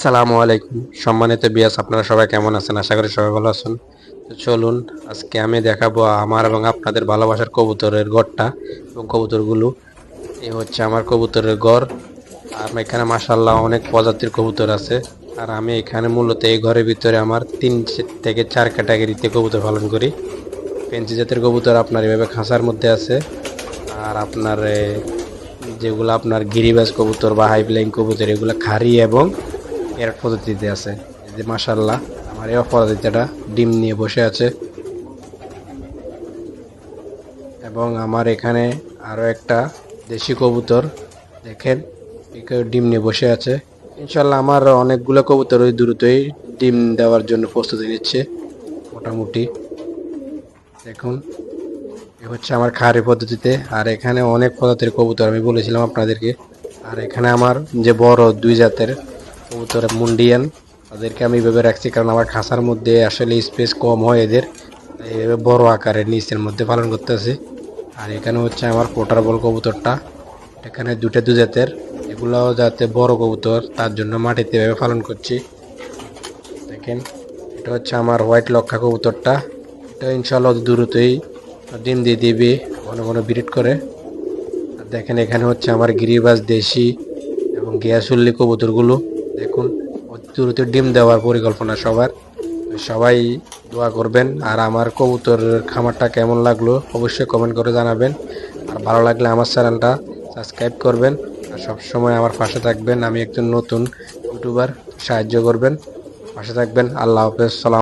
আসসালামু আলাইকুম সম্মানিত বিয়াস, আপনারা সবাই কেমন আছেন? আশা করি সবাই ভালো আছেন। তো চলুন, আজকে আমি দেখাবো আমার এবং আপনাদের ভালোবাসার কবুতরের ঘরটা এবং কবুতরগুলো। এই হচ্ছে আমার কবুতরের ঘর। আর এখানে মাশাআল্লাহ অনেক প্রজাতির কবুতর আছে। আর আমি এখানে মূলত এই ঘরের ভিতরে আমার 3 থেকে 4 ক্যাটাগরিতে কবুতর পালন করি। ফেন্সি জাতের কবুতর আপনার এভাবে খাঁচার মধ্যে আছে। আর আপনার যেগুলো আপনার গিরিবাজ কবুতর বা হাই ফ্লাইং কবুতর, এগুলো খাড়ি এবং এর পদ্ধতিতে আছে। এই যে মাশাআল্লাহ, আমার এই পদ্ধতিটা ডিম নিয়ে বসে আছে। এবং আমার এখানে আরো একটা দেশি কবুতর, দেখেন, একে ডিম নিয়ে বসে আছে। ইনশাল্লাহ আমার অনেকগুলো কবুতর ওই দ্রুতই ডিম দেওয়ার জন্য প্রস্তুতি নিচ্ছে মোটামুটি। দেখুন, এ হচ্ছে আমার খাঁড়ি পদ্ধতিতে। আর এখানে অনেক প্রজাতির কবুতর আমি বলেছিলাম আপনাদেরকে। আর এখানে আমার যে বড় 2 জাতের কবুতর মুন্ডিয়ান, তাদেরকে আমি এইভাবে রাখছি কারণ আমার খাঁচার মধ্যে আসলে স্পেস কম হয় এদের, তাই এইভাবে বড় আকারের নিচের মধ্যে পালন করতেছি। আর এখানে হচ্ছে আমার পোটার বল কবুতরটা। এখানে 2 জাতের, এগুলাও যাতে বড় কবুতর, তার জন্য মাটিতে এভাবে পালন করছি। দেখেন, এটা হচ্ছে আমার হোয়াইট লক্ষা কবুতরটা। এটা ইনশাল্লাহ দ্রুতই ডিম দিয়ে দিবে, ঘন ঘন ব্রিড করে। আর দেখেন, এখানে হচ্ছে আমার গিরিবাজ দেশি এবং গিয়াসুল্লি কবুতরগুলো। দেখুন, অতি দ্রুত ডিম দেওয়ার পরিকল্পনা সবার। সবাই দোয়া করবেন। আর আমার কবুতরের খামারটা কেমন লাগলো অবশ্যই কমেন্ট করে জানাবেন। আর ভালো লাগলে আমার চ্যানেলটা সাবস্ক্রাইব করবেন। আর সবসময় আমার পাশে থাকবেন। আমি একজন নতুন ইউটিউবার, সাহায্য করবেন, পাশে থাকবেন। আল্লাহ হাফেজ, সালাম।